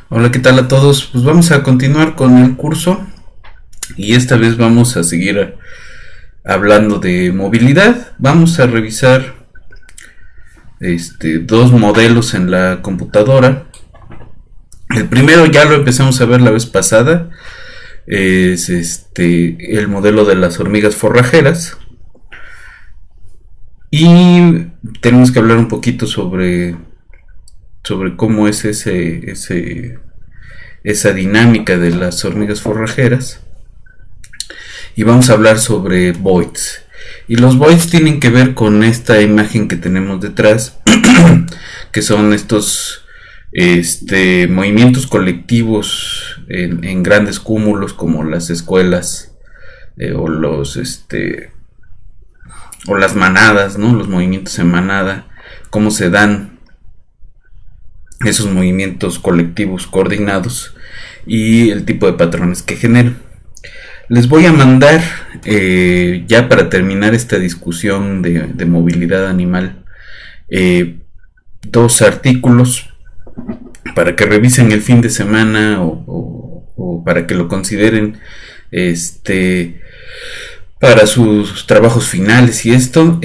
Hola, ¿qué tal a todos? Pues vamos a continuar con el curso y esta vez vamos a seguir hablando de movilidad. Vamos a revisar dos modelos en la computadora. El primero ya lo empezamos a ver la vez pasada, es el modelo de las hormigas forrajeras. Y tenemos que hablar un poquito sobre cómo es esa dinámica de las hormigas forrajeras. Y vamos a hablar sobre voids. Y los voids tienen que ver con esta imagen que tenemos detrás, que son estos movimientos colectivos en grandes cúmulos, como las escuelas, o o las manadas, ¿no? Los movimientos en manada, cómo se dan esos movimientos colectivos coordinados y el tipo de patrones que generan. Les voy a mandar, ya para terminar esta discusión de movilidad animal, dos artículos para que revisen el fin de semana o para que lo consideren para sus trabajos finales y esto.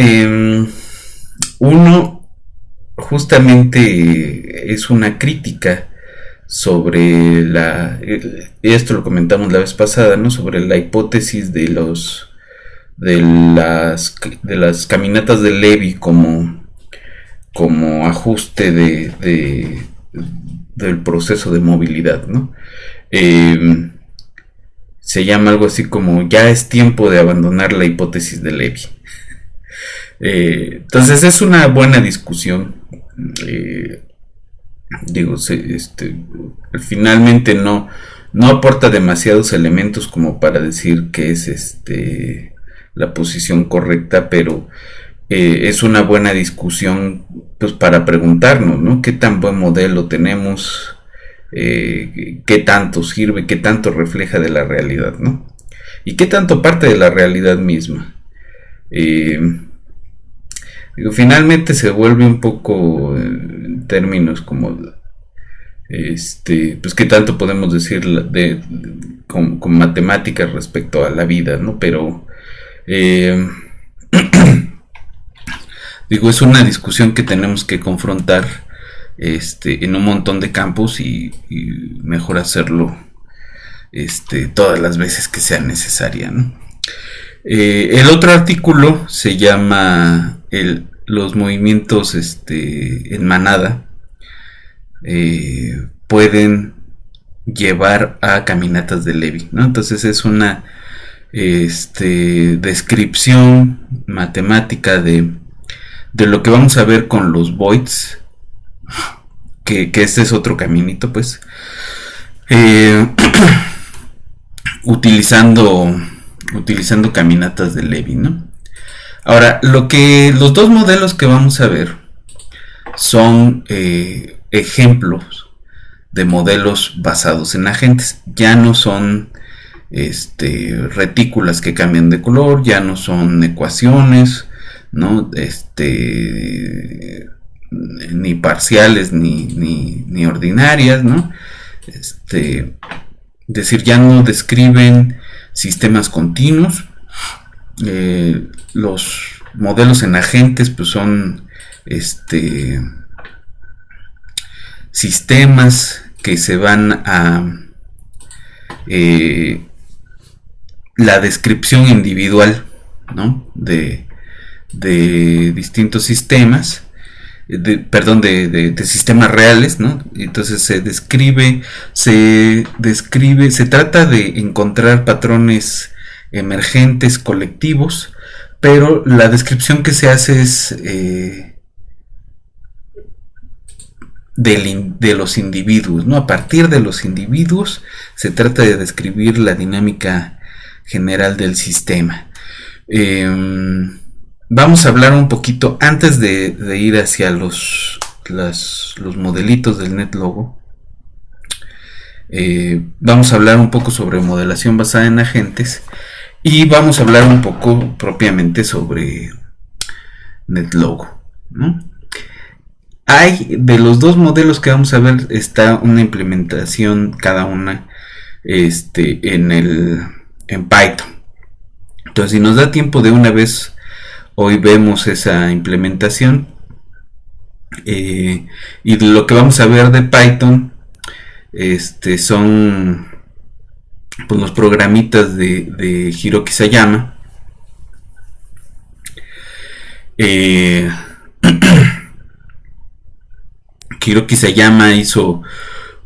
Uno justamente es una crítica sobre esto lo comentamos la vez pasada, ¿no? Sobre la hipótesis de las caminatas de Levy como ajuste del proceso de movilidad, ¿no? Se llama algo así como ya es tiempo de abandonar la hipótesis de Levy. Entonces es una buena discusión. Finalmente no aporta demasiados elementos como para decir que es la posición correcta, pero es una buena discusión, pues, para preguntarnos, ¿no? ¿Qué tan buen modelo tenemos? ¿Qué tanto sirve? ¿Qué tanto refleja de la realidad, ¿no? ¿Y qué tanto parte de la realidad misma? Finalmente se vuelve un poco en términos como pues qué tanto podemos decir con matemáticas respecto a la vida, ¿no? Pero es una discusión que tenemos que confrontar en un montón de campos y mejor hacerlo todas las veces que sea necesaria, ¿no? El otro artículo se llama los movimientos en manada pueden llevar a caminatas de Levy, ¿no? Entonces es una descripción matemática de lo que vamos a ver con los voids, que este es otro caminito, pues, utilizando caminatas de Levy, ¿no? Ahora, los dos modelos que vamos a ver son ejemplos de modelos basados en agentes. Ya no son retículas que cambian de color, ya no son ecuaciones, ¿no? Ni parciales ni ordinarias, ¿no? Decir, ya no describen sistemas continuos. Los modelos en agentes, pues, son sistemas que se van a la descripción individual, ¿no? de distintos sistemas, de sistemas reales, ¿no? Entonces se trata de encontrar patrones emergentes colectivos, pero la descripción que se hace es de los individuos, ¿no? A partir de los individuos se trata de describir la dinámica general del sistema. Vamos a hablar un poquito, antes de ir hacia los modelitos del NetLogo, vamos a hablar un poco sobre modelación basada en agentes y vamos a hablar un poco propiamente sobre NetLogo, ¿no? Hay, de los dos modelos que vamos a ver, está una implementación cada una en Python. Entonces, si nos da tiempo de una vez, hoy vemos esa implementación. Y lo que vamos a ver de Python son pues, los programitas de Hiroki Sayama. Hiroki Sayama hizo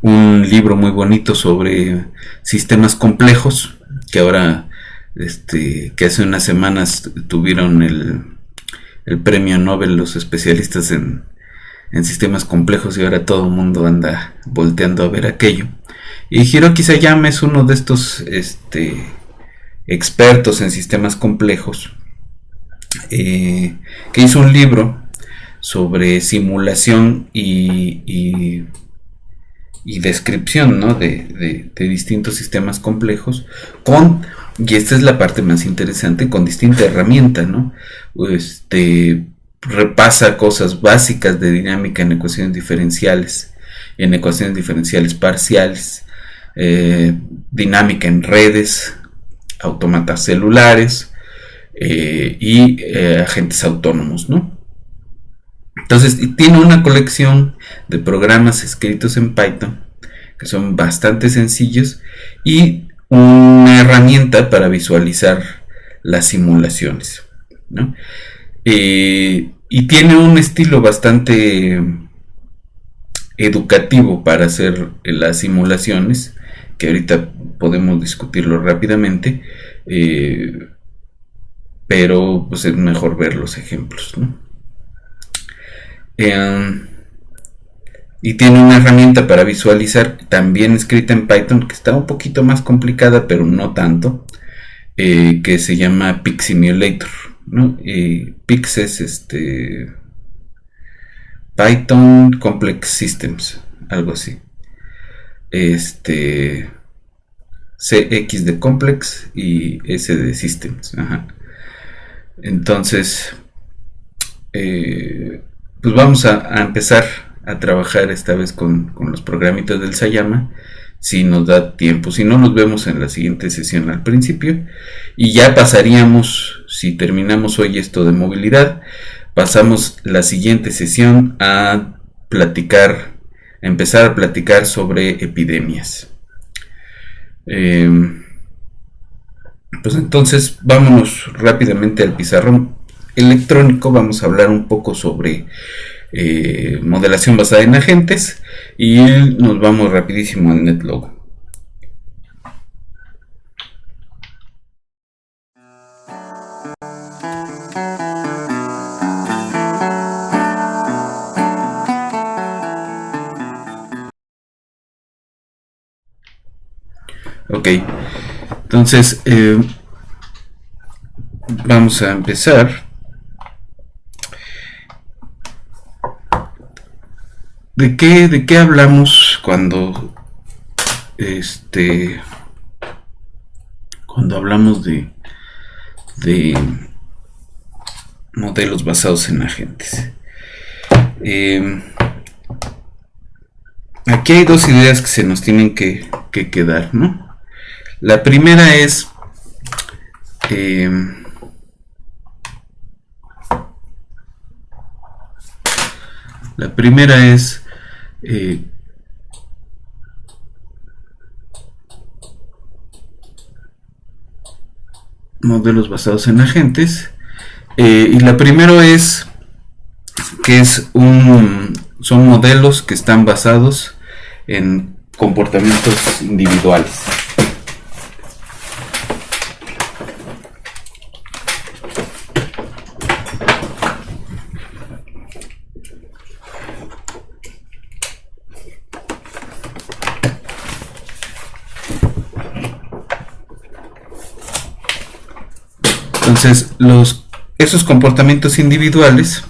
un libro muy bonito sobre sistemas complejos, que ahora, que hace unas semanas tuvieron el premio Nobel los especialistas en sistemas complejos, y ahora todo el mundo anda volteando a ver aquello. Y Hiroki Sayama es uno de estos expertos en sistemas complejos, que hizo un libro sobre simulación y descripción, ¿no? de distintos sistemas complejos, y esta es la parte más interesante, con distinta herramienta, ¿no? Repasa cosas básicas de dinámica en ecuaciones diferenciales parciales, dinámica en redes, autómatas celulares, y agentes autónomos, ¿no? Entonces, tiene una colección de programas escritos en Python que son bastante sencillos, y una herramienta para visualizar las simulaciones, ¿no? Y tiene un estilo bastante educativo para hacer las simulaciones, que ahorita podemos discutirlo rápidamente, pero pues es mejor ver los ejemplos, ¿no? Y tiene una herramienta para visualizar, también escrita en Python, que está un poquito más complicada, pero no tanto, que se llama PyXimulator, ¿no? Pix es Python Complex Systems, algo así. CX de Complex y S de Systems. Ajá. Entonces, pues vamos a empezar a trabajar esta vez con los programitas del Sayama, si nos da tiempo. Si no, nos vemos en la siguiente sesión al principio, y ya pasaríamos, si terminamos hoy esto de movilidad, pasamos la siguiente sesión a empezar a platicar sobre epidemias. Pues entonces vámonos rápidamente al pizarrón electrónico. Vamos a hablar un poco sobre modelación basada en agentes, y nos vamos rapidísimo al NetLog. Ok, entonces vamos a empezar. ¿De qué hablamos cuando hablamos de modelos basados en agentes? Aquí hay dos ideas que se nos tienen que quedar, ¿no? La primera es modelos basados en agentes, y la primera es que son modelos que están basados en comportamientos individuales. Entonces, esos comportamientos individuales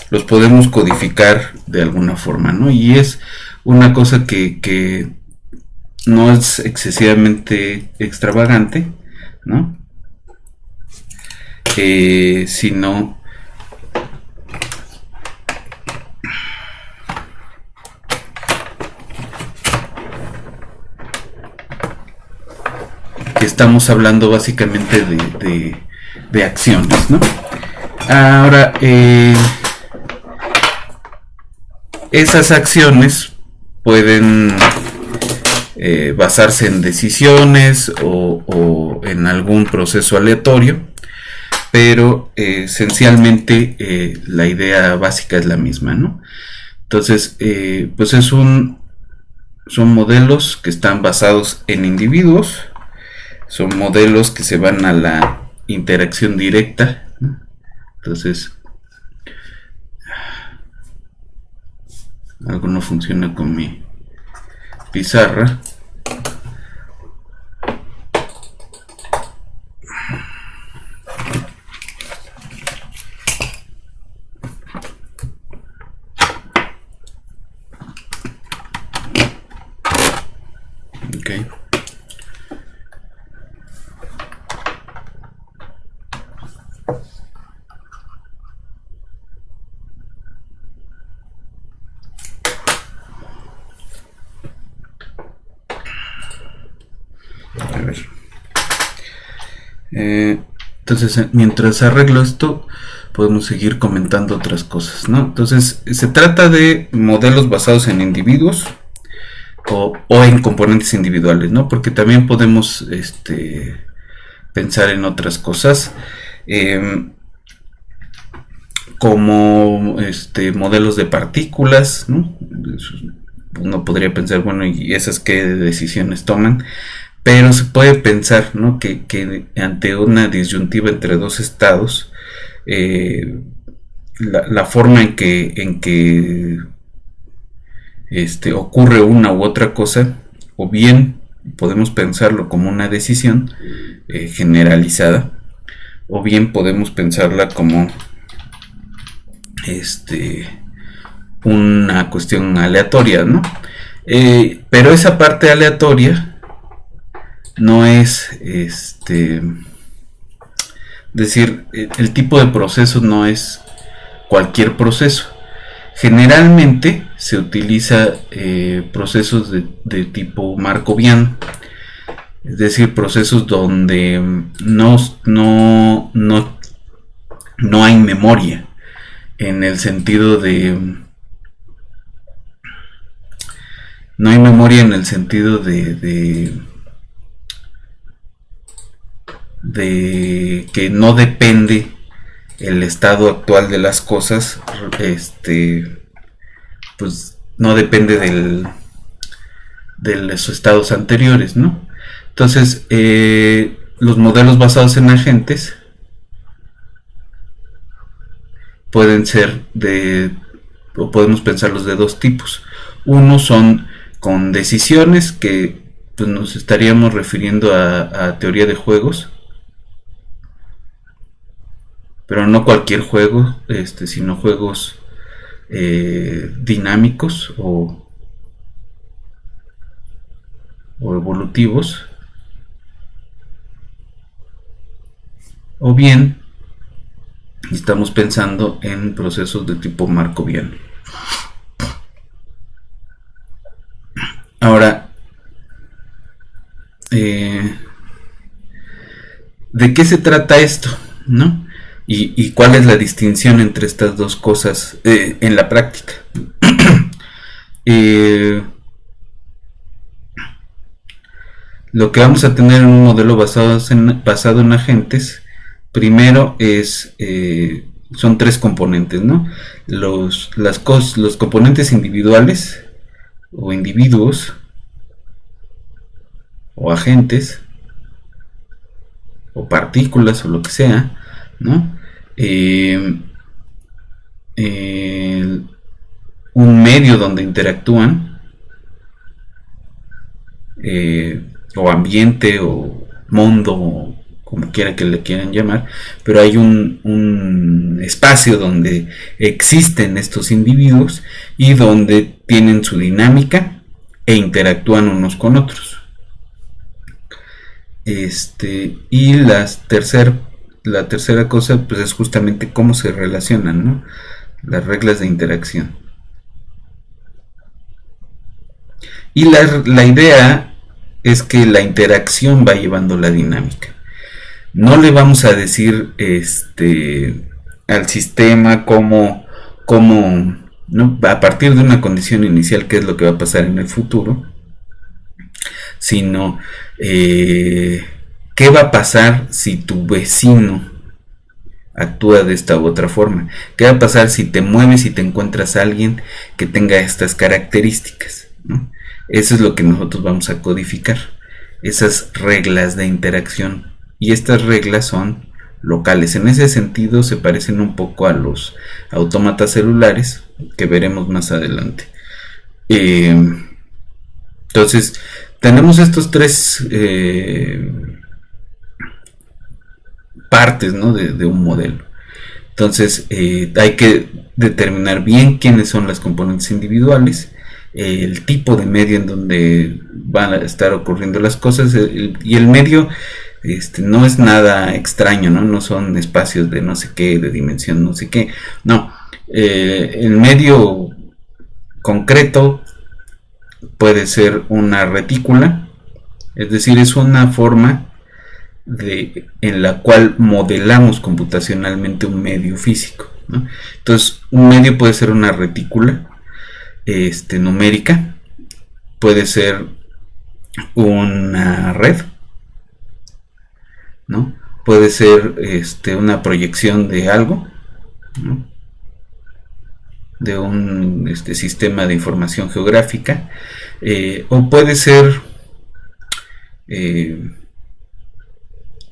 los podemos codificar de alguna forma, ¿no? Y es una cosa que no es excesivamente extravagante, ¿no? sino que estamos hablando básicamente de acciones, ¿no? Ahora, esas acciones pueden basarse en decisiones o en algún proceso aleatorio, pero esencialmente la idea básica es la misma, ¿no? Entonces, pues son modelos que están basados en individuos, son modelos que se van a la interacción directa, ¿no? Entonces, algo no funciona con mi pizarra. Okay. A ver. Entonces, mientras arreglo esto, podemos seguir comentando otras cosas, ¿no? Entonces, se trata de modelos basados en individuos o en componentes individuales, ¿no? Porque también podemos pensar en otras cosas, como modelos de partículas, ¿no? Uno podría pensar, bueno, ¿y esas qué decisiones toman? Pero se puede pensar, ¿no? que ante una disyuntiva entre dos estados, la forma en que ocurre una u otra cosa, o bien podemos pensarlo como una decisión generalizada, o bien podemos pensarla como una cuestión aleatoria, ¿no? Pero esa parte aleatoria no es decir, el tipo de proceso no es cualquier proceso. Generalmente se utiliza procesos de tipo markoviano, es decir, procesos donde no hay memoria, en el sentido de no hay memoria en el sentido de que no depende el estado actual de las cosas, pues no depende de los estados anteriores, ¿no? Entonces, los modelos basados en agentes pueden ser o podemos pensarlos de dos tipos. Uno son con decisiones, que pues, nos estaríamos refiriendo a teoría de juegos, pero no cualquier juego, sino juegos dinámicos o evolutivos, o bien estamos pensando en procesos de tipo markoviano. Ahora, ¿de qué se trata esto? ¿No? ¿Y cuál es la distinción entre estas dos cosas en la práctica? Lo que vamos a tener en un modelo basado en agentes, primero son tres componentes, ¿no? Los componentes individuales o individuos o agentes o partículas o lo que sea, ¿no? Un medio donde interactúan, o ambiente o mundo, o como quiera que le quieran llamar, pero hay un espacio donde existen estos individuos y donde tienen su dinámica e interactúan unos con otros. Y la tercer la tercera cosa pues es justamente cómo se relacionan, ¿no? Las reglas de interacción. Y la idea es que la interacción va llevando la dinámica. No le vamos a decir al sistema cómo ¿no? A partir de una condición inicial qué es lo que va a pasar en el futuro, sino qué va a pasar si tu vecino actúa de esta u otra forma, qué va a pasar si te mueves y te encuentras a alguien que tenga estas características, ¿no? Eso es lo que nosotros vamos a codificar, esas reglas de interacción, y estas reglas son locales. En ese sentido se parecen un poco a los autómatas celulares que veremos más adelante. Entonces tenemos estos tres partes, ¿no? de un modelo. Entonces hay que determinar bien quiénes son las componentes individuales, el tipo de medio en donde van a estar ocurriendo las cosas, y el medio no es nada extraño, ¿no? Son espacios de no sé qué, de dimensión no sé qué, no. El medio concreto puede ser una retícula, es decir, es una forma en la cual modelamos computacionalmente un medio físico, ¿no? Entonces, un medio puede ser una retícula numérica, puede ser una red, ¿no? Puede ser una proyección de algo, ¿no? De un sistema de información geográfica, o puede ser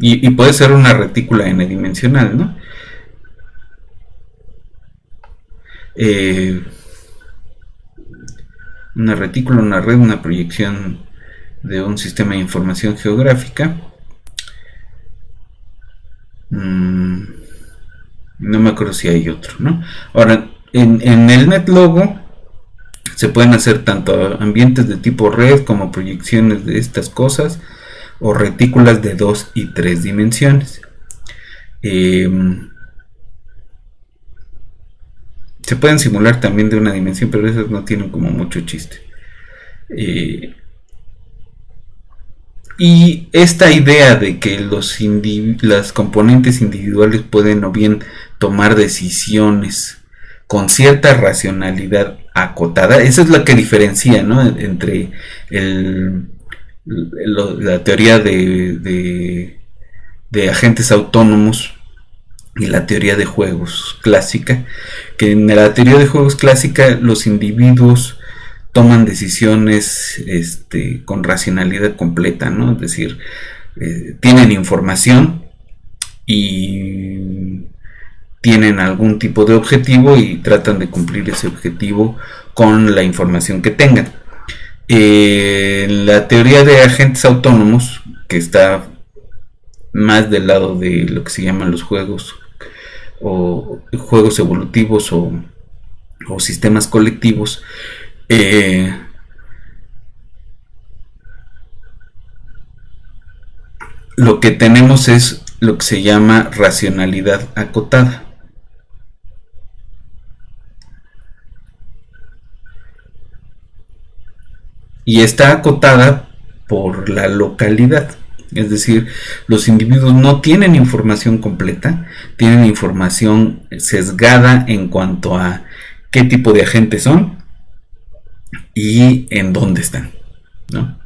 y puede ser una retícula n-dimensional, ¿no? Una retícula, una red, una proyección de un sistema de información geográfica. No me acuerdo si hay otro, ¿no? Ahora, en el NetLogo se pueden hacer tanto ambientes de tipo red como proyecciones de estas cosas, o retículas de 2 y 3 dimensiones. Se pueden simular también de una dimensión, pero esas no tienen como mucho chiste. Y esta idea de que las componentes individuales pueden o bien tomar decisiones con cierta racionalidad acotada, esa es la que diferencia, ¿no? Entre la teoría de agentes autónomos y la teoría de juegos clásica, que en la teoría de juegos clásica los individuos toman decisiones con racionalidad completa, ¿no? Es decir, tienen información y tienen algún tipo de objetivo y tratan de cumplir ese objetivo con la información que tengan. La teoría de agentes autónomos, que está más del lado de lo que se llaman los juegos o juegos evolutivos o sistemas colectivos, lo que tenemos es lo que se llama racionalidad acotada. Y está acotada por la localidad. Es decir, los individuos no tienen información completa, tienen información sesgada en cuanto a qué tipo de agentes son y en dónde están, ¿no?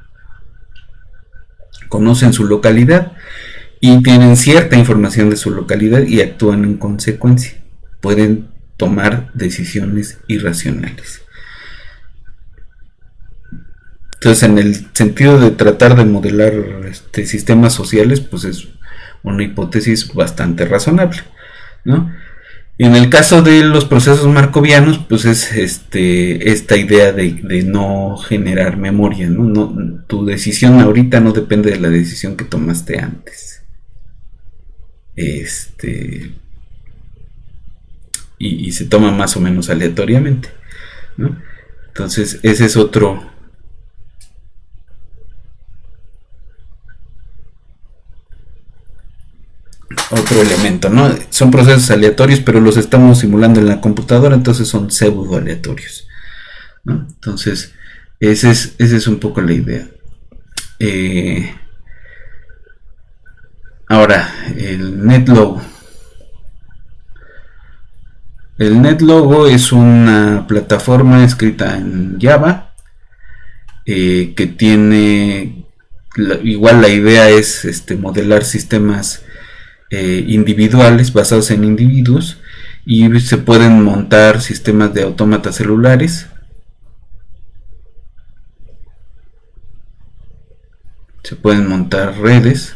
Conocen su localidad y tienen cierta información de su localidad y actúan en consecuencia. Pueden tomar decisiones irracionales. Entonces, en el sentido de tratar de modelar sistemas sociales, pues es una hipótesis bastante razonable, ¿no? Y en el caso de los procesos markovianos, pues es esta idea de no generar memoria, ¿no? Tu decisión ahorita no depende de la decisión que tomaste antes. Y se toma más o menos aleatoriamente, ¿no? Entonces, ese es otro elemento elemento, ¿no? Son procesos aleatorios, pero los estamos simulando en la computadora, entonces son pseudo aleatorios, ¿no? Entonces, esa es un poco la idea. Ahora, el NetLogo. El NetLogo es una plataforma escrita en Java, que tiene, igual la idea es modelar sistemas individuales basados en individuos, y se pueden montar sistemas de autómatas celulares, se pueden montar redes,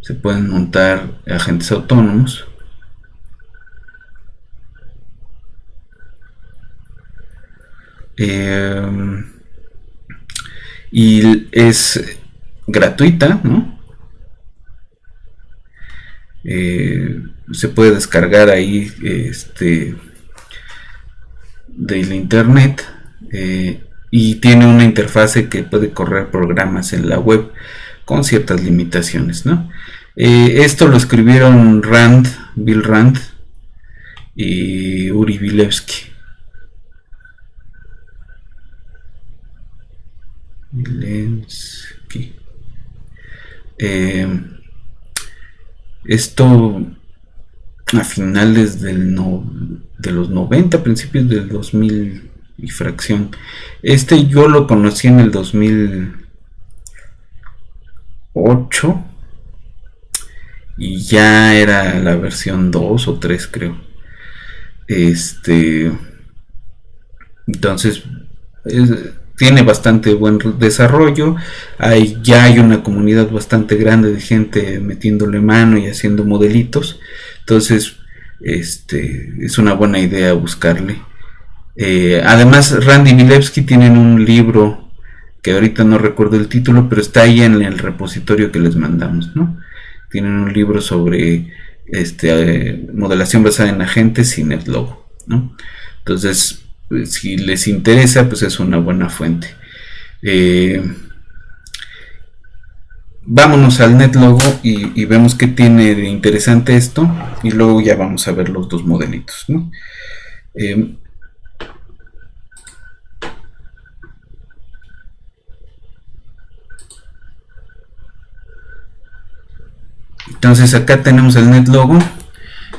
se pueden montar agentes autónomos, y es gratuita, ¿no? Se puede descargar ahí del internet, y tiene una interfase que puede correr programas en la web con ciertas limitaciones, ¿no? Esto lo escribieron Bill Rand y Uri Vilevsky. Esto a finales de los 90, principios del 2000 y fracción. Yo lo conocí en el 2008 y ya era la versión 2 o 3, creo. Entonces tiene bastante buen desarrollo. Ya hay una comunidad bastante grande de gente metiéndole mano y haciendo modelitos. Entonces es una buena idea buscarle. Además, Rand y Vilevsky tienen un libro que ahorita no recuerdo el título, pero está ahí en el repositorio que les mandamos, ¿no? Tienen un libro sobre modelación basada en agentes y NetLogo, ¿no? Entonces, si les interesa, pues es una buena fuente. Vámonos al NetLogo y vemos qué tiene de interesante esto, y luego ya vamos a ver los dos modelitos, ¿no? Entonces acá tenemos el NetLogo,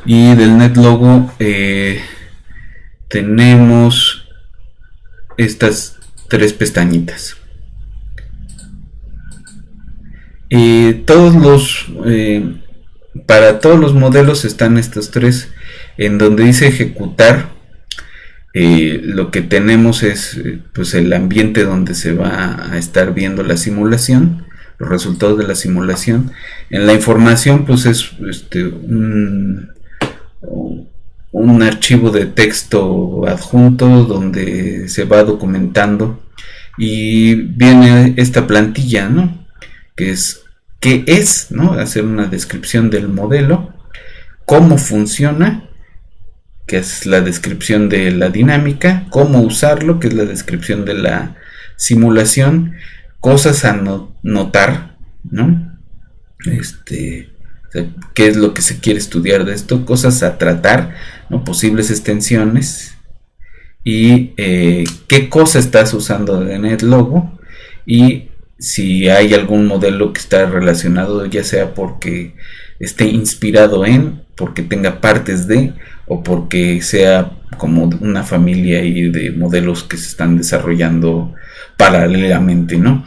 y del NetLogo tenemos estas tres pestañitas. Para todos los modelos están estos tres. En donde dice ejecutar, lo que tenemos es pues el ambiente donde se va a estar viendo la simulación, los resultados de la simulación. En la información pues es un archivo de texto adjunto donde se va documentando, y viene esta plantilla, ¿no? Que es, ¿no? Hacer una descripción del modelo, cómo funciona, que es la descripción de la dinámica, cómo usarlo, que es la descripción de la simulación, cosas a notar, ¿no? Qué es lo que se quiere estudiar de esto, cosas a tratar, ¿no? Posibles extensiones, y qué cosa estás usando de NetLogo, y si hay algún modelo que está relacionado, ya sea porque esté inspirado en, porque tenga partes de, o porque sea como una familia ahí de modelos que se están desarrollando paralelamente, ¿no?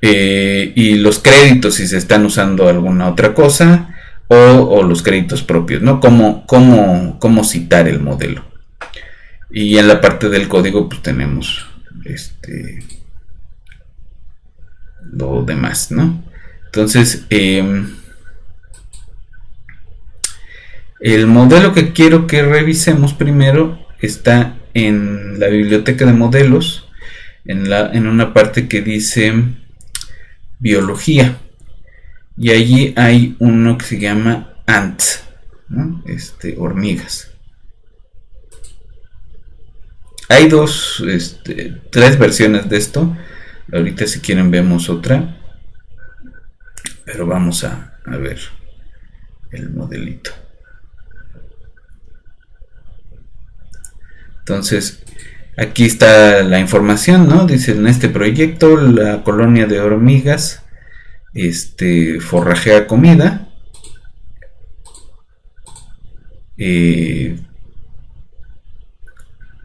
Y los créditos, si se están usando alguna otra cosa, o los créditos propios, ¿no? Cómo citar el modelo. Y en la parte del código pues tenemos lo demás, ¿no? Entonces el modelo que quiero que revisemos primero está en la biblioteca de modelos, en una parte que dice biología, y allí hay uno que se llama ants, ¿no? Hormigas. Hay tres versiones de esto. Ahorita si quieren vemos otra, pero vamos a ver. el modelito. Entonces, aquí está la información, ¿no? Dice, en este proyecto la colonia de hormigas forrajea comida.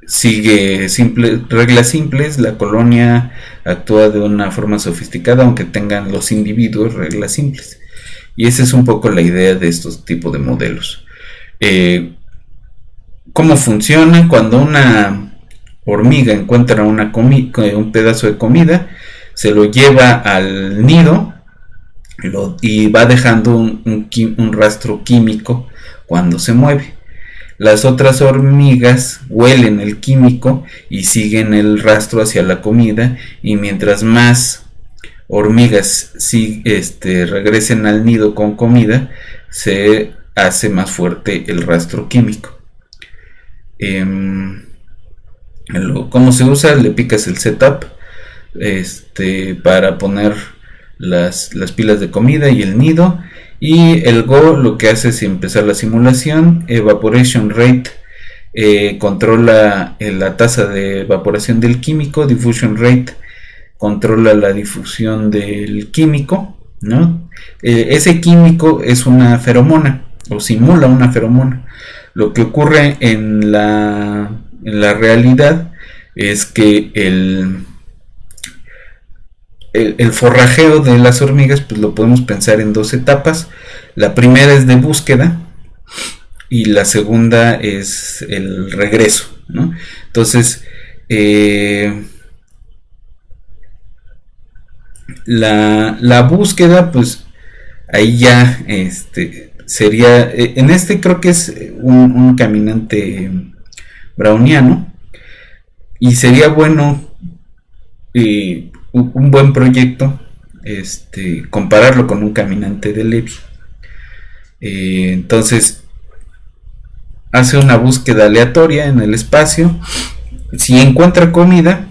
Sigue reglas simples, la colonia actúa de una forma sofisticada, aunque tengan los individuos reglas simples. Y esa es un poco la idea de estos tipos de modelos. ¿Cómo funciona? Cuando una hormiga encuentra un pedazo de comida, se lo lleva al nido y va dejando un rastro químico cuando se mueve. Las otras hormigas huelen el químico y siguen el rastro hacia la comida, y mientras más hormigas regresen al nido con comida, se hace más fuerte el rastro químico. ¿Cómo se usa? Le picas el setup para poner las pilas de comida y el nido, y el Go lo que hace es empezar la simulación. Evaporation rate controla la tasa de evaporación del químico. Diffusion rate controla la difusión del químico, ¿no? Ese químico es una feromona, o simula una feromona. Lo que ocurre en la realidad es que el forrajeo de las hormigas, pues lo podemos pensar en dos etapas. La primera es de búsqueda y la segunda es el regreso, ¿no? Entonces, la búsqueda, pues ahí ya sería, en creo que es un caminante browniano, y sería bueno un buen proyecto compararlo con un caminante de Levy. Entonces hace una búsqueda aleatoria en el espacio. Si encuentra comida,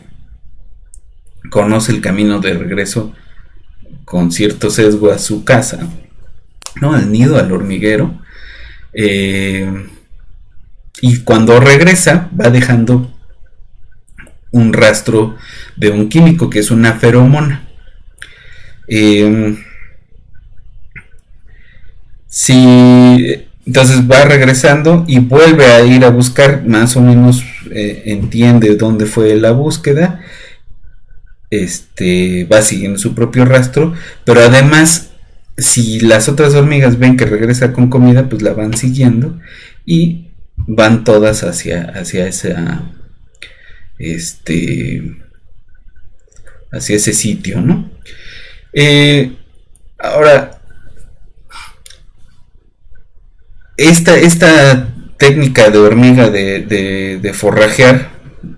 conoce el camino de regreso con cierto sesgo a su casa, ¿no? Al nido, al hormiguero, y cuando regresa va dejando un rastro de un químico que es una feromona. Entonces va regresando y vuelve a ir a buscar, más o menos entiende dónde fue la búsqueda, va siguiendo su propio rastro, pero además, si las otras hormigas ven que regresa con comida, pues la van siguiendo y van todas hacia esa hacia ese sitio, ¿no? Ahora, esta técnica de hormiga de forrajear,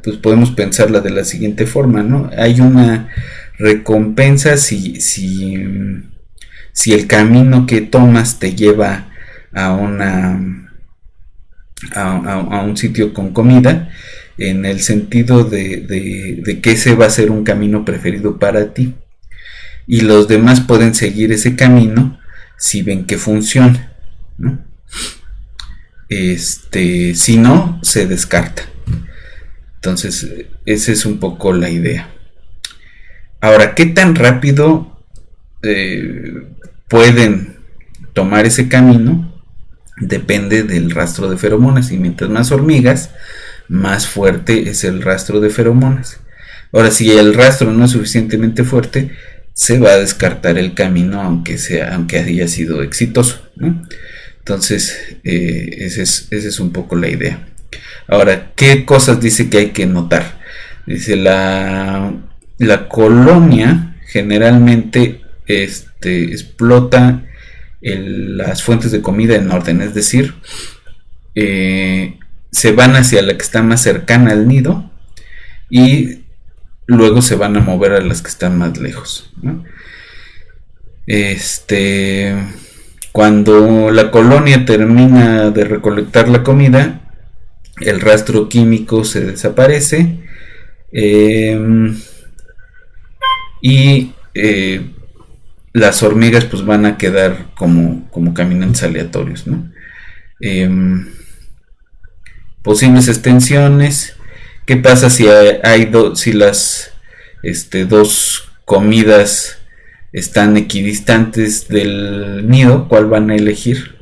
pues podemos pensarla de la siguiente forma, ¿no? Hay una recompensa si el camino que tomas te lleva a un sitio con comida, en el sentido de que ese va a ser un camino preferido para ti, y los demás pueden seguir ese camino si ven que funciona, ¿no? Si no, se descarta. Entonces, esa es un poco la idea. Ahora, ¿qué tan rápido pueden tomar ese camino? Depende del rastro de feromonas, y mientras más hormigas, más fuerte es el rastro de feromonas. Ahora, si el rastro no es suficientemente fuerte, se va a descartar el camino, aunque haya sido exitoso, ¿no? Entonces, esa es un poco la idea. Ahora, ¿qué cosas dice que hay que notar? Dice, la colonia generalmente explota las fuentes de comida en orden, es decir, se van hacia la que está más cercana al nido y luego se van a mover a las que están más lejos, ¿no? Cuando la colonia termina de recolectar la comida, el rastro químico se desaparece, y las hormigas pues van a quedar como caminantes aleatorios, ¿no? Posibles extensiones. ¿Qué pasa si si las dos comidas están equidistantes del nido? ¿Cuál van a elegir?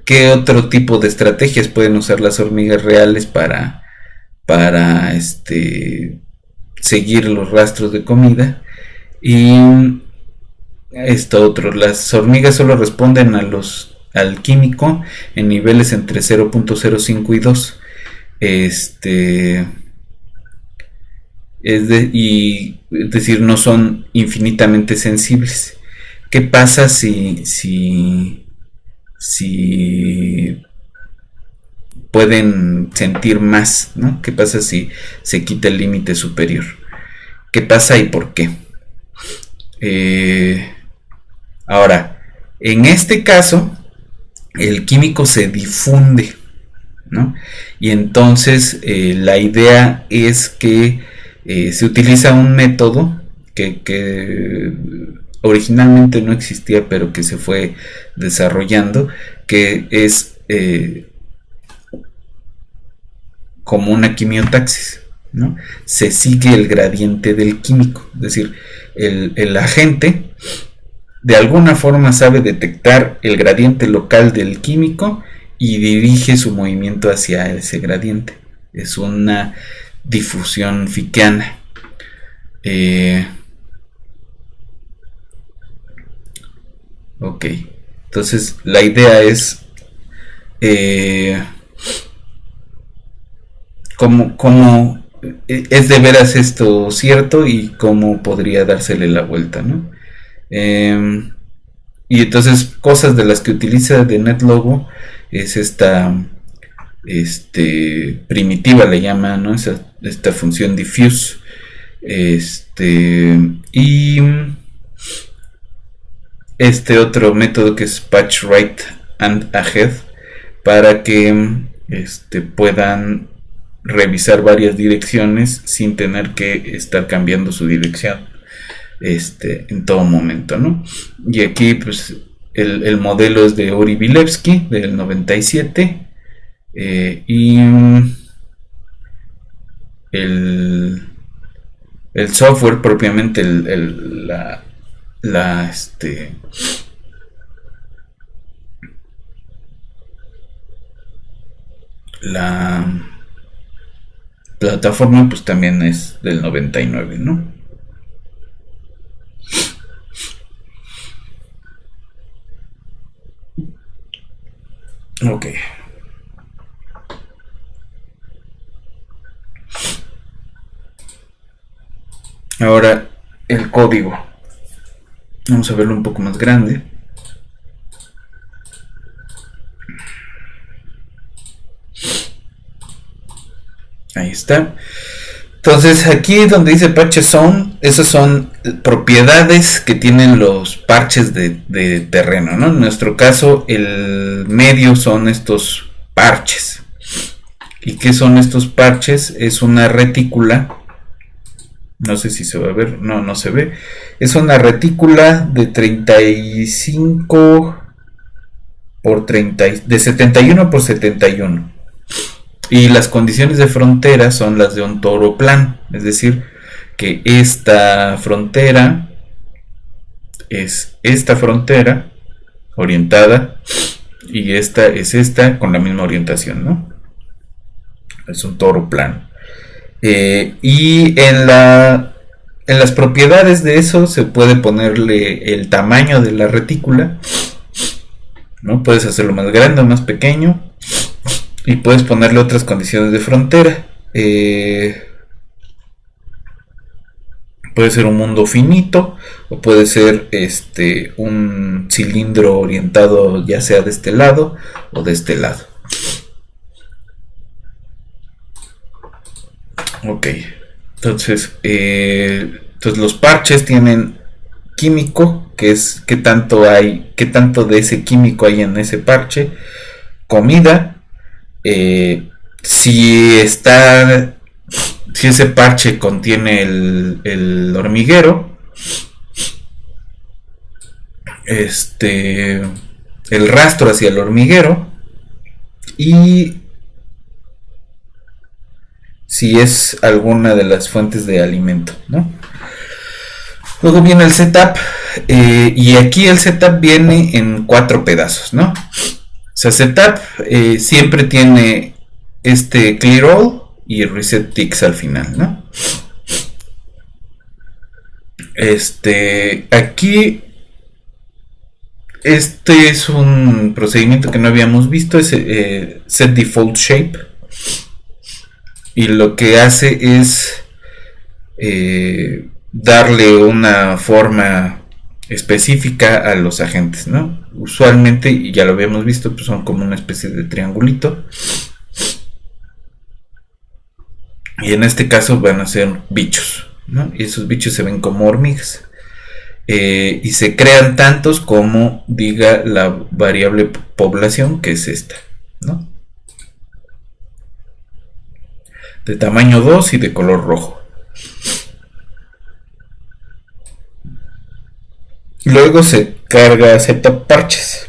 ¿Qué otro tipo de estrategias pueden usar las hormigas reales para seguir los rastros de comida? Y esto otro, las hormigas solo responden al químico en niveles entre 0.05 y 2. Es decir, no son infinitamente sensibles. ¿Qué pasa si pueden sentir más, ¿no? ¿Qué pasa si se quita el límite superior? ¿Qué pasa y por qué? Ahora, en este caso, el químico se difunde, ¿no? Y entonces la idea es que se utiliza un método que originalmente no existía, pero que se fue desarrollando, que es como una quimiotaxis, ¿no? Se sigue el gradiente del químico, es decir, el agente de alguna forma sabe detectar el gradiente local del químico y dirige su movimiento hacia ese gradiente. Es una difusión fickiana. Ok, entonces la idea es cómo es de veras esto cierto y cómo podría dársele la vuelta, ¿no? Y entonces cosas de las que utiliza de NetLogo es esta primitiva, le llama, ¿no? Esta función diffuse, y otro método que es patch right and ahead, para que puedan revisar varias direcciones sin tener que estar cambiando su dirección en todo momento, ¿no? Y aquí pues el modelo es de Uri Bilevsky del 97, y el software propiamente, la plataforma pues también es del 99, ¿no? Ok. Ahora el código. Vamos a verlo un poco más grande. Ahí está. Entonces aquí donde dice parche zone, esas son propiedades que tienen los parches de terreno, ¿no? En nuestro caso el medio son estos parches. ¿Y qué son estos parches? Es una retícula. No sé si se va a ver. No se ve. Es una retícula de 35 por 30, de 71 por 71. Y las condiciones de frontera son las de un toro plano, es decir, que esta frontera es esta frontera orientada y esta es esta con la misma orientación, ¿no? Es un toro plano. Y en las propiedades de eso se puede ponerle el tamaño de la retícula, ¿no? Puedes hacerlo más grande o más pequeño. Y puedes ponerle otras condiciones de frontera. Puede ser un mundo finito, o puede ser un cilindro orientado ya sea de este lado o de este lado. Ok, entonces los parches tienen químico, que es qué tanto de ese químico hay en ese parche, comida, Si ese parche contiene el hormiguero, el rastro hacia el hormiguero, y si es alguna de las fuentes de alimento, ¿no? Luego viene el setup, y aquí el setup viene en 4 pedazos, ¿no? O sea, setup siempre tiene clear all y reset ticks al final, ¿no? Aquí es un procedimiento que no habíamos visto, es set default shape, y lo que hace es darle una forma específica a los agentes, ¿no? Usualmente, y ya lo habíamos visto, pues son como una especie de triangulito, y en este caso van a ser bichos, ¿no? Y esos bichos se ven como hormigas, y se crean tantos como diga la variable población, que es esta, ¿no? De tamaño 2 y de color rojo. Luego se carga setup patches.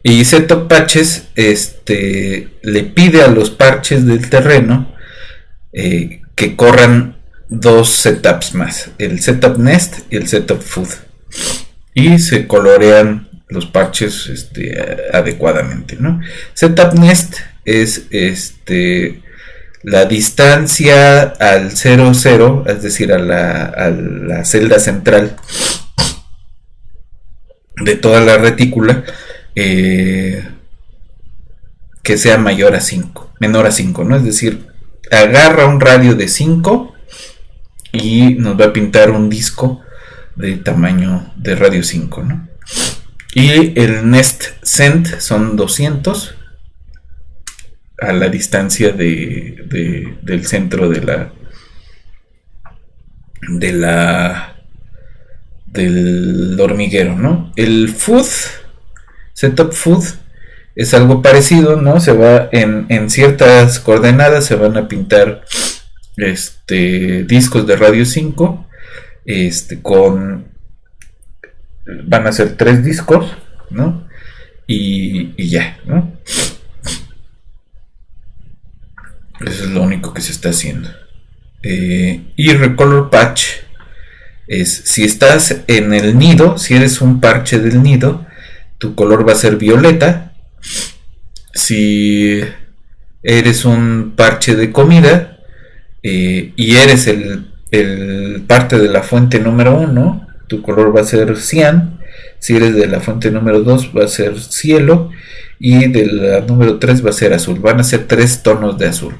Y setup patches le pide a los parches del terreno que corran 2 setups más, el setup nest y el setup food, y se colorean los parches adecuadamente, ¿no? Setup nest es la distancia al 0,0, es decir, a la celda central de toda la retícula, que sea menor a 5, ¿no? Es decir, agarra un radio de 5 y nos va a pintar un disco de tamaño de radio 5, ¿no? Y el nest cent son 200 a la distancia del centro del hormiguero, ¿no? El setup food es algo parecido, ¿no? Se va en ciertas coordenadas, se van a pintar discos de radio 5, van a ser 3 discos, ¿no? Y ya, ¿no? Eso es lo único que se está haciendo. Y recolor patch es, si estás en el nido, si eres un parche del nido, tu color va a ser violeta. Si eres un parche de comida y eres el parte de la fuente número 1, tu color va a ser cian. Si eres de la fuente número 2 va a ser cielo, y de la número 3 va a ser azul. Van a ser 3 tonos de azul.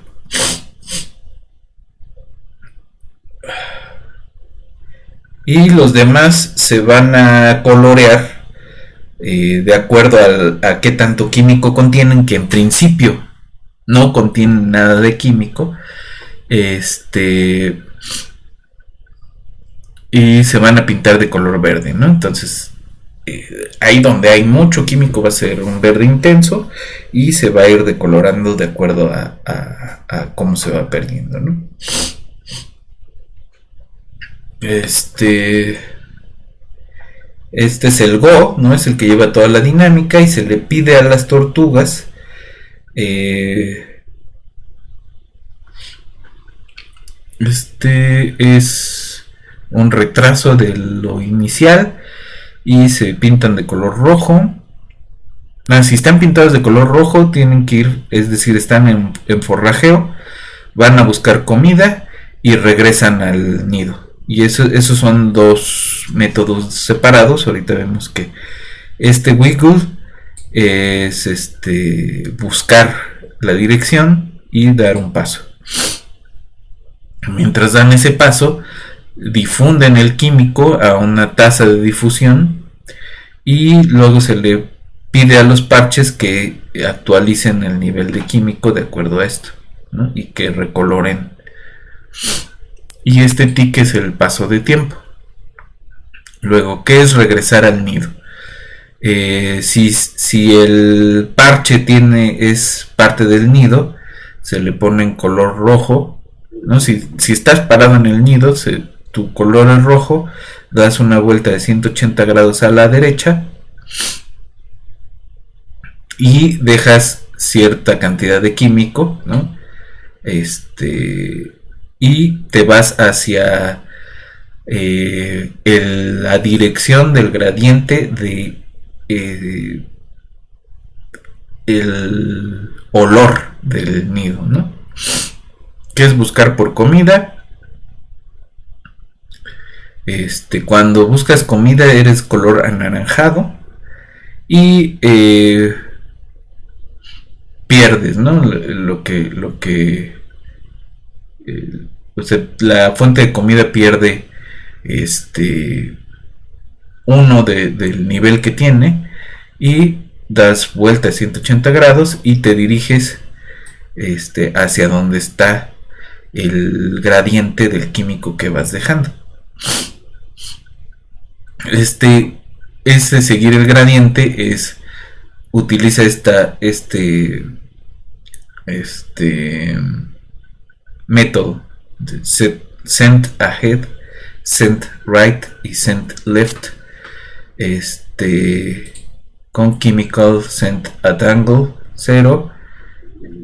Y los demás se van a colorear de acuerdo a qué tanto químico contienen, que en principio no contienen nada de químico. Y se van a pintar de color verde, ¿no? Entonces, ahí donde hay mucho químico va a ser un verde intenso, y se va a ir decolorando de acuerdo a cómo se va perdiendo, ¿no? Este es el Go, ¿no? Es el que lleva toda la dinámica, y se le pide a las tortugas es un retraso de lo inicial, y se pintan de color rojo. Si están pintados de color rojo, tienen que ir, es decir, están en forrajeo, van a buscar comida y regresan al nido. Y esos son 2 métodos separados. Ahorita vemos que wiggle es buscar la dirección y dar un paso. Mientras dan ese paso, difunden el químico a una tasa de difusión, y luego se le pide a los parches que actualicen el nivel de químico de acuerdo a esto, ¿no? Y que recoloren. Y tic es el paso de tiempo. Luego, ¿qué es regresar al nido? Si el parche es parte del nido, se le pone en color rojo, ¿no? Si estás parado en el nido, tu color es rojo, das una vuelta de 180 grados a la derecha y dejas cierta cantidad de químico, ¿no? Y te vas hacia la dirección del gradiente de el olor del nido, ¿no? Que es buscar por comida. Cuando buscas comida eres color anaranjado y pierdes, ¿no? O sea, la fuente de comida pierde uno del nivel que tiene y das vuelta a 180 grados y te diriges hacia donde está el gradiente del químico que vas dejando. Ese seguir el gradiente utiliza método de send ahead, send right y send left, con chemical send at angle 0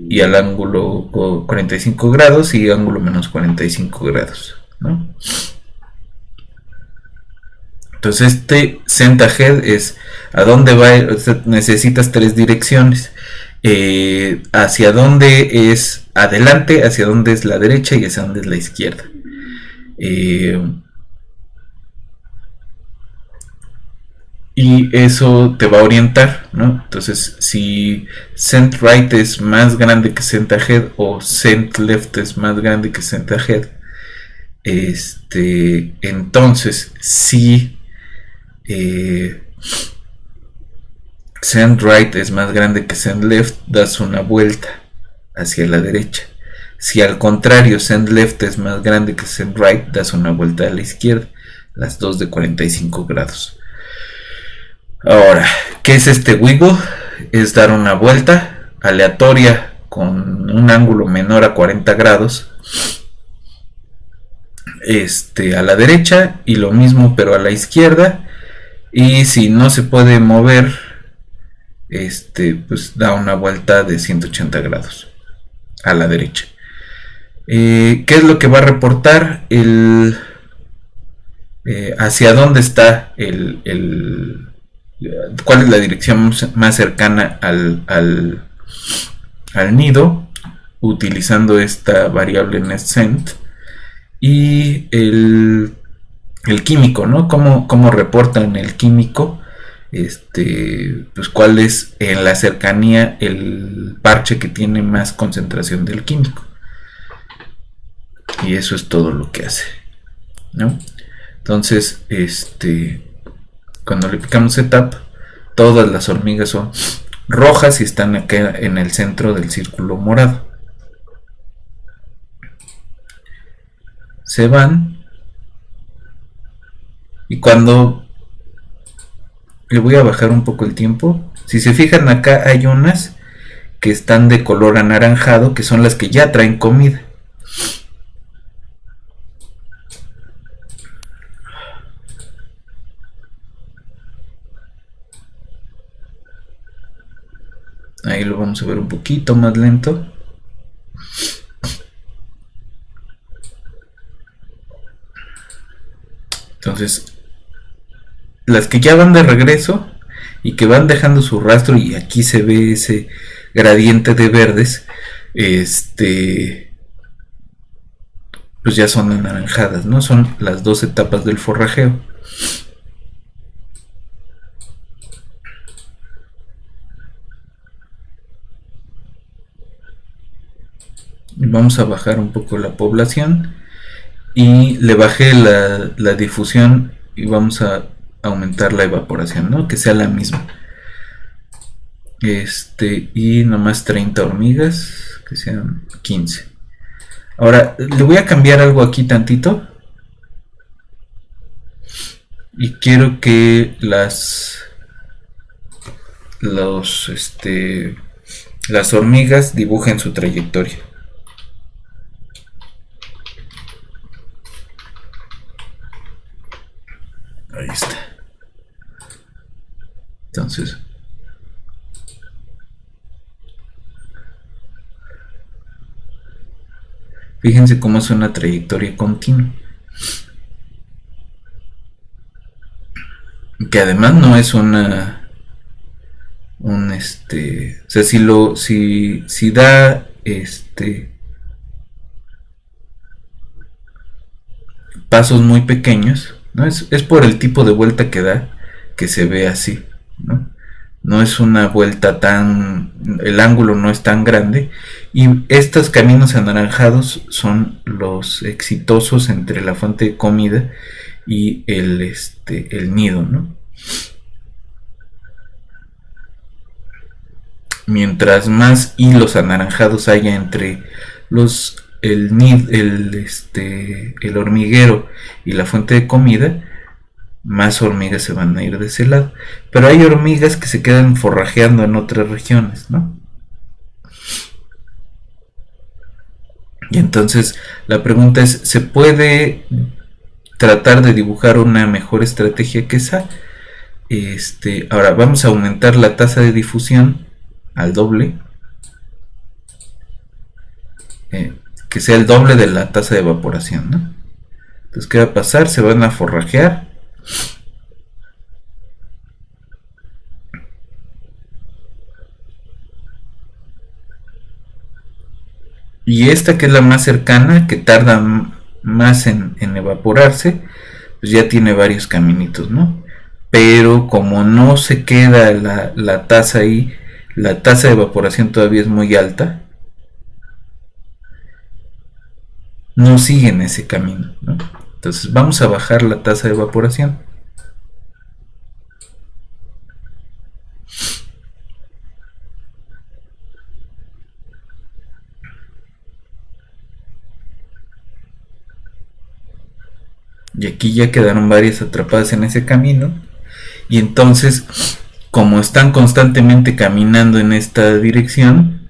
y al ángulo 45 grados y ángulo menos 45 grados, ¿no? Entonces send ahead es a dónde va, necesitas tres direcciones, hacia dónde es adelante, hacia dónde es la derecha y hacia dónde es la izquierda. Y eso te va a orientar, ¿no? Entonces, si send right es más grande que send ahead o send left es más grande que send ahead, entonces si send right es más grande que send left, das una vuelta hacia la derecha. Si al contrario send left es más grande que send right, das una vuelta a la izquierda, las dos de 45 grados. Ahora, ¿qué es este wiggle? Es dar una vuelta aleatoria con un ángulo menor a 40 grados a la derecha y lo mismo pero a la izquierda, y si no se puede mover pues da una vuelta de 180 grados a la derecha. ¿Qué es lo que va a reportar? Hacia dónde está cuál es la dirección más cercana al nido, utilizando esta variable nestSend, y el químico, ¿no? Cómo reportan el químico, pues cuál es en la cercanía el parche que tiene más concentración del químico, y eso es todo lo que hace, ¿no? Entonces, cuando le picamos setup, todas las hormigas son rojas y están acá en el centro del círculo morado. Se van, y cuando le voy a bajar un poco el tiempo, si se fijan acá hay unas que están de color anaranjado, que son las que ya traen comida. Ahí lo vamos a ver un poquito más lento. Entonces, las que ya van de regreso y que van dejando su rastro, y aquí se ve ese gradiente de verdes, pues ya son anaranjadas, ¿no? Son las dos etapas del forrajeo. Vamos a bajar un poco la población y le bajé la difusión y vamos a aumentar la evaporación, ¿no? Que sea la misma. Y nomás 30 hormigas, que sean 15. Ahora le voy a cambiar algo aquí tantito, y quiero que Las hormigas dibujen su trayectoria. Ahí está. Entonces, fíjense cómo es una trayectoria continua. Que además no es o sea, si da pasos muy pequeños, ¿no? Es por el tipo de vuelta que da que se ve así, ¿no? No es una vuelta el ángulo no es tan grande, y estos caminos anaranjados son los exitosos entre la fuente de comida y el nido, ¿no? Mientras más hilos anaranjados haya entre el hormiguero y la fuente de comida, más hormigas se van a ir de ese lado. Pero hay hormigas que se quedan forrajeando en otras regiones, ¿no? Y entonces la pregunta es, ¿se puede tratar de dibujar una mejor estrategia que esa? Ahora vamos a aumentar la tasa de difusión al doble, que sea el doble de la tasa de evaporación, ¿no? Entonces, ¿qué va a pasar? Se van a forrajear. Y esta, que es la más cercana, que tarda más en evaporarse, pues ya tiene varios caminitos, ¿no? Pero como no se queda la tasa ahí, la tasa de evaporación todavía es muy alta, no siguen ese camino, ¿no? Entonces vamos a bajar la tasa de evaporación. Y aquí ya quedaron varias atrapadas en ese camino. Y entonces, como están constantemente caminando en esta dirección,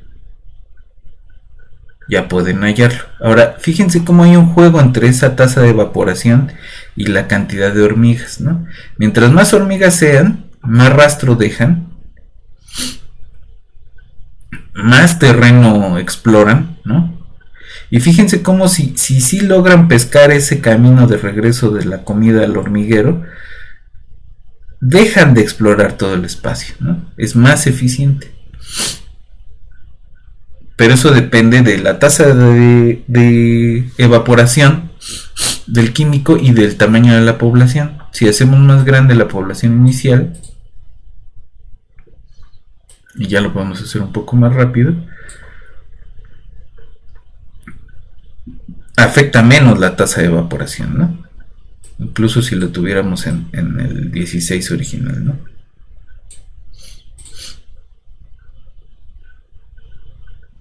ya pueden hallarlo. Ahora, fíjense cómo hay un juego entre esa tasa de evaporación y la cantidad de hormigas, ¿no? Mientras más hormigas sean, más rastro dejan, más terreno exploran, ¿no? Y fíjense cómo si logran pescar ese camino de regreso de la comida al hormiguero, dejan de explorar todo el espacio, ¿no? Es más eficiente. Pero eso depende de la tasa de evaporación del químico y del tamaño de la población. Si hacemos más grande la población inicial, y ya lo podemos hacer un poco más rápido, afecta menos la tasa de evaporación, ¿no? Incluso si lo tuviéramos en el 16 original, ¿no?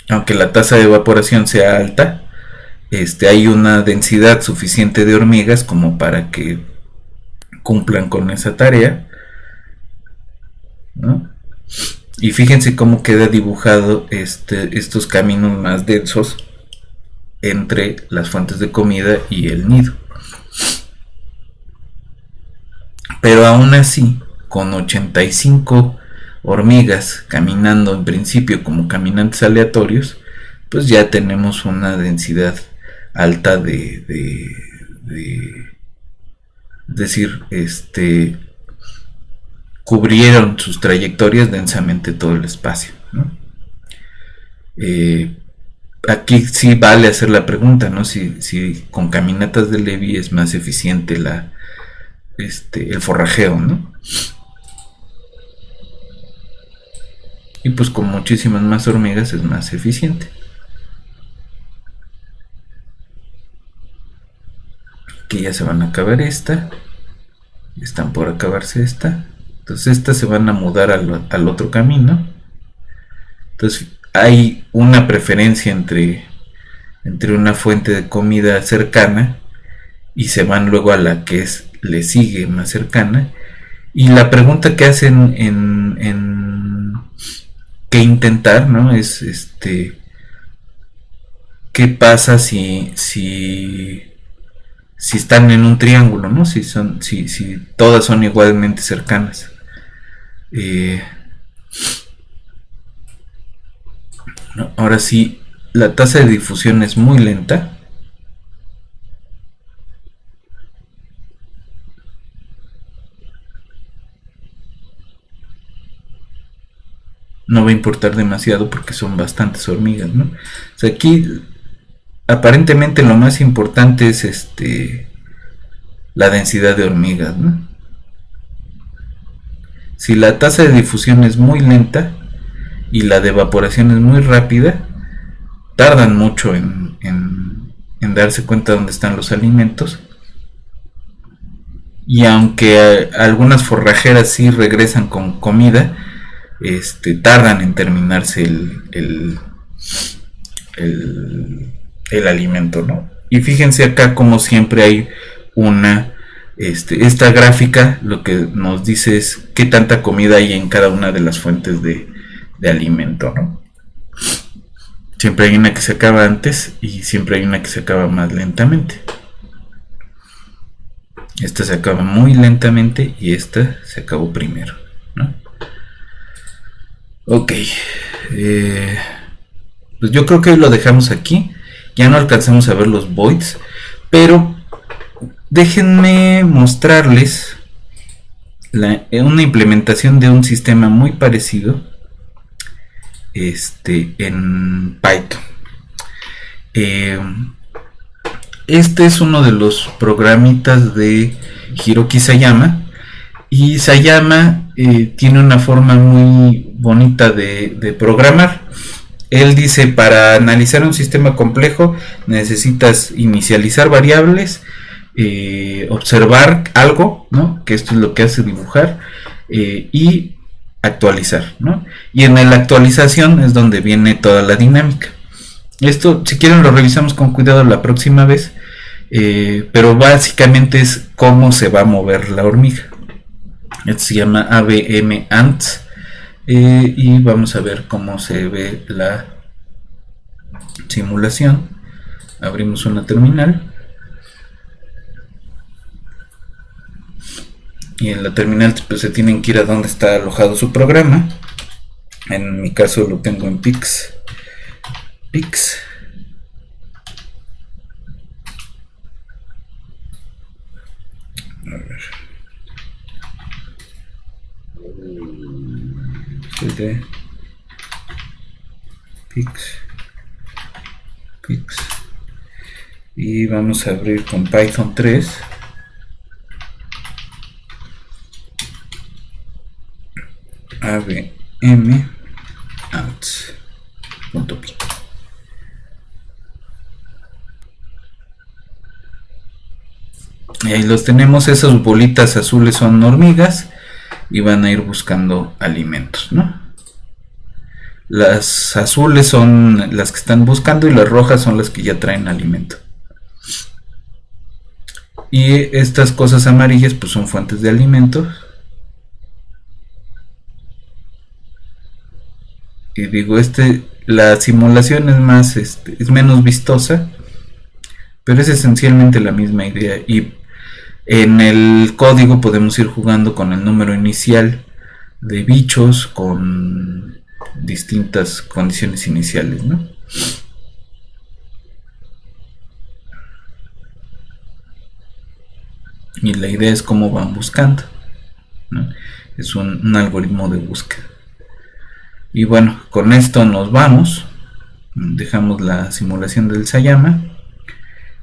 Aunque la tasa de evaporación sea alta, hay una densidad suficiente de hormigas como para que cumplan con esa tarea, ¿no? Y fíjense cómo queda dibujado estos caminos más densos entre las fuentes de comida y el nido. Pero aún así, con 85 hormigas caminando en principio como caminantes aleatorios, pues ya tenemos una densidad alta decir, cubrieron sus trayectorias densamente todo el espacio, ¿no? Aquí sí vale hacer la pregunta, ¿no? Si con caminatas de Levy es más eficiente el forrajeo, ¿no? Y pues con muchísimas más hormigas es más eficiente. Aquí ya se van a acabar esta. Están por acabarse esta. Entonces estas se van a mudar al otro camino. Entonces hay una preferencia entre una fuente de comida cercana y se van luego a la que le sigue más cercana. Y la pregunta que hacen que intentar, ¿no? Es qué pasa si están en un triángulo, ¿no? Si todas son igualmente cercanas. ¿No? Ahora sí, la tasa de difusión es muy lenta. No va a importar demasiado porque son bastantes hormigas, ¿no? O sea, aquí aparentemente lo más importante es la densidad de hormigas, ¿no? Si la tasa de difusión es muy lenta y la de evaporación es muy rápida, tardan mucho en darse cuenta de dónde están los alimentos. Y aunque algunas forrajeras sí regresan con comida, tardan en terminarse el alimento, ¿no? Y fíjense acá como siempre hay esta gráfica lo que nos dice es qué tanta comida hay en cada una de las fuentes de alimento, ¿no? Siempre hay una que se acaba antes y siempre hay una que se acaba más lentamente. Esta se acaba muy lentamente y esta se acabó primero, ¿no? Ok, pues yo creo que hoy lo dejamos aquí. Ya no alcanzamos a ver los voids, pero déjenme mostrarles una implementación de un sistema muy parecido en Python. Este es uno de los programitas de Hiroki Sayama, y Sayama tiene una forma muy bonita de programar. Él dice, para analizar un sistema complejo necesitas inicializar variables, observar algo, ¿no? Que esto es lo que hace dibujar, y actualizar, ¿no? Y en la actualización es donde viene toda la dinámica. Esto, si quieren, lo revisamos con cuidado la próxima vez, pero básicamente es cómo se va a mover la hormiga. Esto se llama ABM Ants, y vamos a ver cómo se ve la simulación. Abrimos una terminal y en la terminal pues se tienen que ir a donde está alojado su programa. En mi caso lo tengo en Pix. A ver. De Pix. Y vamos a abrir con Python 3. ABM Ants.py. Y ahí los tenemos. Esas bolitas azules son hormigas y van a ir buscando alimentos, ¿no? Las azules son las que están buscando y las rojas son las que ya traen alimento. Y estas cosas amarillas pues son fuentes de alimentos. Y digo, la simulación es más, es menos vistosa, pero es esencialmente la misma idea. Y en el código podemos ir jugando con el número inicial de bichos con distintas condiciones iniciales, ¿no? Y la idea es cómo van buscando, ¿no? Es un algoritmo de búsqueda. Y bueno, con esto nos vamos. Dejamos la simulación del Sayama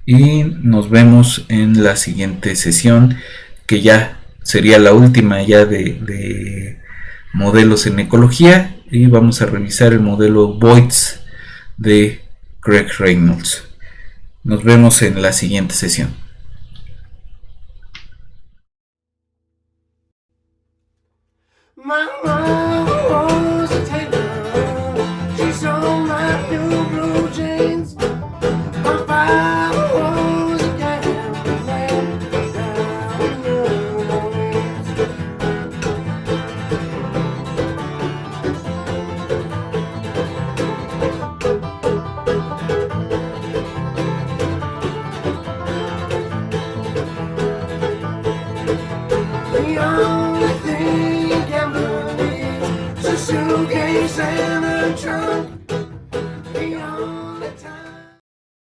y nos vemos en la siguiente sesión, que ya sería la última ya de modelos en ecología, y vamos a revisar el modelo Voids de Craig Reynolds. Nos vemos en la siguiente sesión. Mama.